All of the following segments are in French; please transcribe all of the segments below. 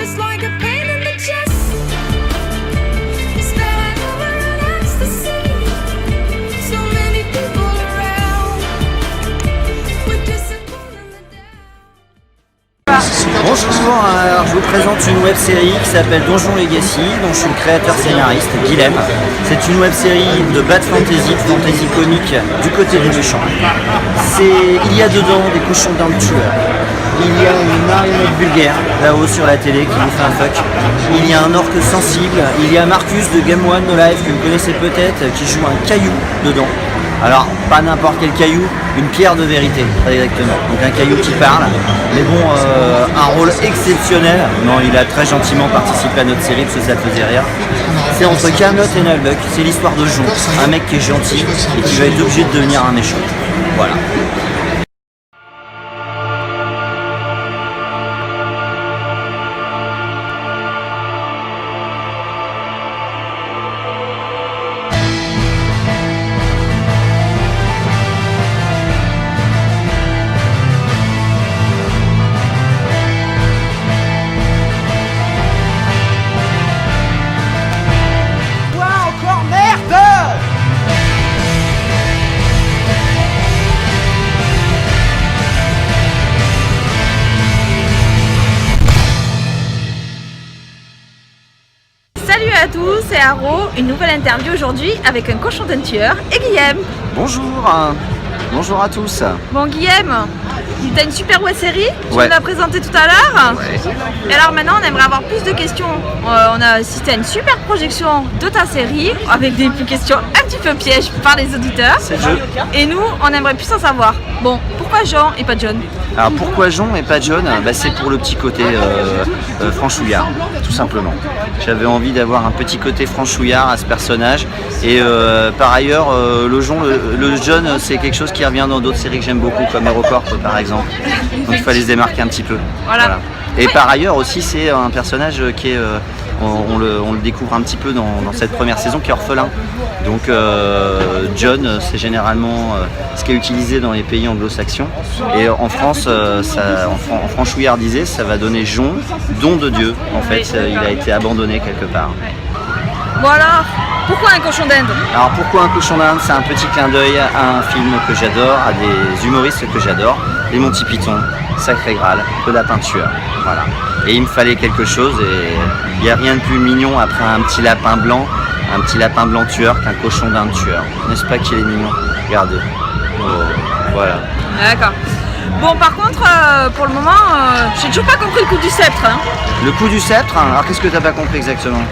It's like a pain in the chest. It's that over an ecstasy. So many people around. We're disappointed in the down. Bonjour, alors je vous présente une web série qui s'appelle Donjon Legacy, dont je suis le créateur scénariste, Guilhem. C'est une web série de bad fantasy, de fantasy comique du côté des méchants. Il y a dedans des cochons d'un tueur. Il y a une marionnette vulgaire là-haut sur la télé qui vous fait un fuck. Il y a un orque sensible. Il y a Marcus de Game One No Life que vous connaissez peut-être qui joue un caillou dedans. Alors pas n'importe quel caillou, une pierre de vérité, très exactement. Donc un caillou qui parle. Mais bon, un rôle exceptionnel. Non, il a très gentiment participé à notre série parce que ça faisait rire. C'est entre Camelot et Nullbuck. C'est l'histoire de Jon, un mec qui est gentil et qui va être obligé de devenir un méchant. Voilà. Salut à tous, c'est Haro, une nouvelle interview aujourd'hui avec un cochon d'un tueur et Guilhem. Bonjour, bonjour à tous. Bon Guilhem, t'as une super web série, tu Ouais. nous l'as présentée tout à l'heure. Ouais. Et alors maintenant on aimerait avoir plus de questions. On a assisté à une super projection de ta série avec des questions un petit peu pièges par les auditeurs. C'est le jeu. Et nous on aimerait plus en savoir. Bon, pourquoi Jean et pas John? Alors pourquoi Jon et pas John? C'est pour le petit côté franchouillard, tout simplement. J'avais envie d'avoir un petit côté franchouillard à ce personnage. Et par ailleurs, le John, c'est quelque chose qui revient dans d'autres séries que j'aime beaucoup, comme HeroCorp par exemple. Donc il fallait se démarquer un petit peu. Voilà. Et par ailleurs aussi, c'est un personnage qui est... on le découvre un petit peu dans cette première saison, qui est orphelin. Donc John, c'est généralement ce qui est utilisé dans les pays anglo-saxons. Et en France, en franchouillardisé, ça va donner Jon, don de Dieu. En fait, il a été abandonné quelque part. Bon alors, pourquoi un cochon d'Inde? Alors pourquoi un cochon d'Inde? C'est un petit clin d'œil à un film que j'adore, à des humoristes que j'adore, les Monty Python, Sacré Graal, le lapin tueur. Voilà. Et il me fallait quelque chose et il n'y a rien de plus mignon après un petit lapin blanc tueur qu'un cochon d'Inde tueur. N'est-ce pas qu'il est mignon? Regardez. Oh, voilà. D'accord. Bon par contre, pour le moment, j'ai toujours pas compris le coup du sceptre. Hein. Le coup du sceptre, alors qu'est-ce que t'as pas compris exactement?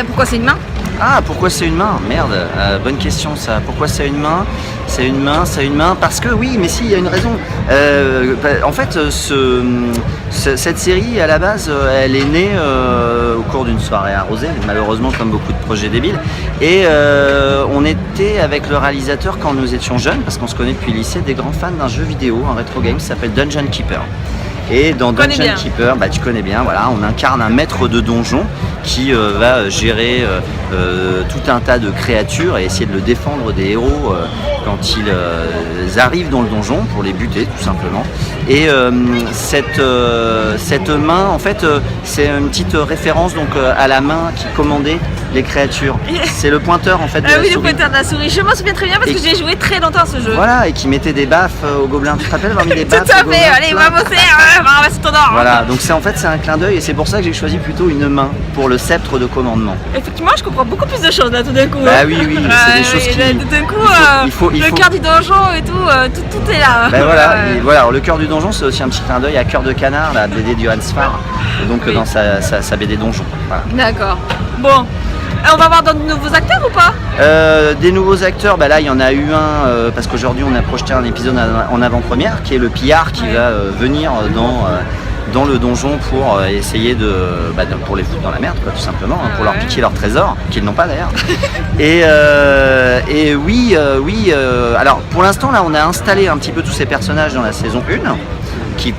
Pourquoi c'est une main? Ah, pourquoi c'est une main? Merde, bonne question ça. Pourquoi c'est une main? C'est une main, parce que oui, mais si, il y a une raison. En fait, cette série, à la base, elle est née au cours d'une soirée arrosée, malheureusement comme beaucoup de projets débiles. Et on était avec le réalisateur quand nous étions jeunes, parce qu'on se connaît depuis le lycée, des grands fans d'un jeu vidéo, un rétro game qui s'appelle Dungeon Keeper. Et dans Dungeon Keeper, tu connais bien, voilà, on incarne un maître de donjon qui va gérer tout un tas de créatures et essayer de le défendre des héros quand ils arrivent dans le donjon pour les buter tout simplement. Et cette main, en fait, c'est une petite référence donc à la main qui commandait les créatures. C'est le pointeur en fait de la oui, souris. le pointeur de la souris. Je m'en souviens très bien parce que j'ai joué très longtemps à ce jeu. Voilà, et qui mettait des baffes aux gobelins. Tu te rappelles avoir mis des baffes Tout à aux fait, gobelins? allez, va bosser, va se t'endort. Voilà, donc c'est un clin d'œil et c'est pour ça que j'ai choisi plutôt une main pour le sceptre de commandement. Effectivement, je comprends beaucoup plus de choses là tout d'un coup. Bah oui, c'est des choses qui... Là, tout d'un coup, il faut... le cœur du donjon et tout, tout est là. Bah voilà, voilà, alors, le cœur du donjon, c'est aussi un petit clin d'œil à Cœur de Canard, la BD du Hans Farr, donc dans sa BD donjon. Voilà. D'accord. Bon. On va voir dans de nouveaux acteurs ou pas? Des nouveaux acteurs, là il y en a eu un parce qu'aujourd'hui on a projeté un épisode en avant-première qui est le pillard qui va venir dans le donjon pour essayer pour les foutre dans la merde quoi, tout simplement, pour leur piquer leur trésor, qu'ils n'ont pas d'ailleurs. et oui, alors pour l'instant là on a installé un petit peu tous ces personnages dans la saison 1. Qui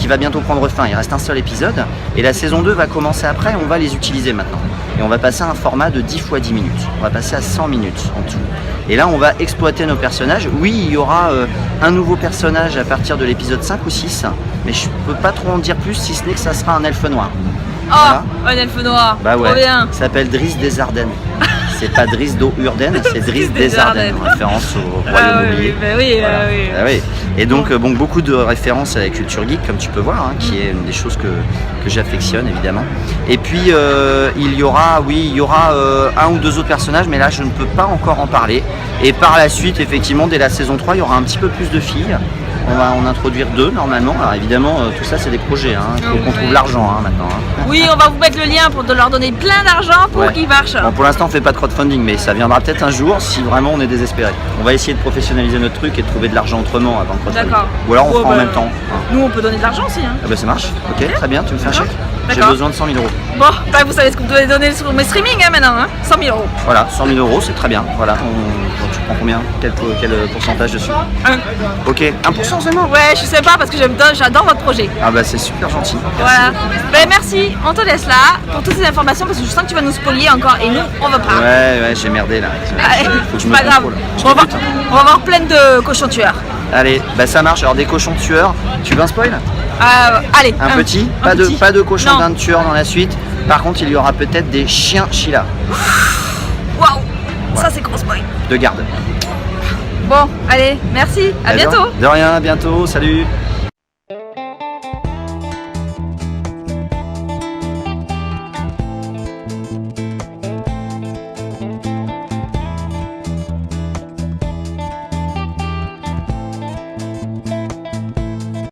va bientôt prendre fin, il reste un seul épisode et la saison 2 va commencer après et on va les utiliser maintenant et on va passer à un format de 10 x 10 minutes, on va passer à 100 minutes en tout et là on va exploiter nos personnages. Oui, il y aura un nouveau personnage à partir de l'épisode 5 ou 6 mais je peux pas trop en dire plus si ce n'est que ça sera un elfe noir. Voilà. un elfe noir. Bah ouais. Trop bien. Il s'appelle Driss des Ardennes. C'est pas Driss d'O-Urden, c'est Driss des Ardennes, en référence au Ah royaume oui, oublié. bah oui, oui. Ah oui. Et donc bon, beaucoup de références à la culture geek, comme tu peux voir, hein, qui est une des choses que j'affectionne évidemment. Et puis il y aura un ou deux autres personnages, mais là je ne peux pas encore en parler. Et par la suite, effectivement, dès la saison 3, il y aura un petit peu plus de filles. On va en introduire 2 normalement. Alors évidemment, tout ça c'est des projets. Il faut qu'on trouve l'argent maintenant. Oui, on va vous mettre le lien pour leur donner plein d'argent pour Ouais. qu'ils marchent. Bon, pour l'instant, on fait pas de crowdfunding, mais ça viendra peut-être un jour si vraiment on est désespéré. On va essayer de professionnaliser notre truc et de trouver de l'argent autrement avant de crowdfunding. D'accord. Ou alors on Bon, fera en bah, même temps. Nous, on peut donner de l'argent aussi. Hein. Ah bah ça marche. Ok, très bien. Tu me fais un D'accord. chèque. J'ai D'accord. besoin de 100 000 euros. Bon, bah, vous savez ce que vous devez donner sur mes streamings hein, maintenant. Hein. 100 000 euros. Voilà, 100 000 euros, c'est très bien. Voilà, tu prends combien? Quel pourcentage dessus? Ok, 1% seulement. Ouais, je sais pas parce que j'adore votre projet. Ah bah c'est super gentil. Voilà. Ben, merci, on te laisse là pour toutes ces informations parce que je sens que tu vas nous spolier encore et nous, on veut pas. Ouais, j'ai merdé là. Allez, Faut que je c'est me pas grave. contrôle. Je On va, débute, hein. on va avoir plein de cochons tueurs. Allez, bah ça marche. Alors des cochons tueurs, tu veux un spoil? Allez, Un petit, pas de cochon Non. d'un tueur dans la suite. Par contre, il y aura peut-être des chiens Sheila Waouh, ça c'est gros spoil. de garde. Bon, allez, merci, à Allez, bientôt. De rien, à bientôt, salut.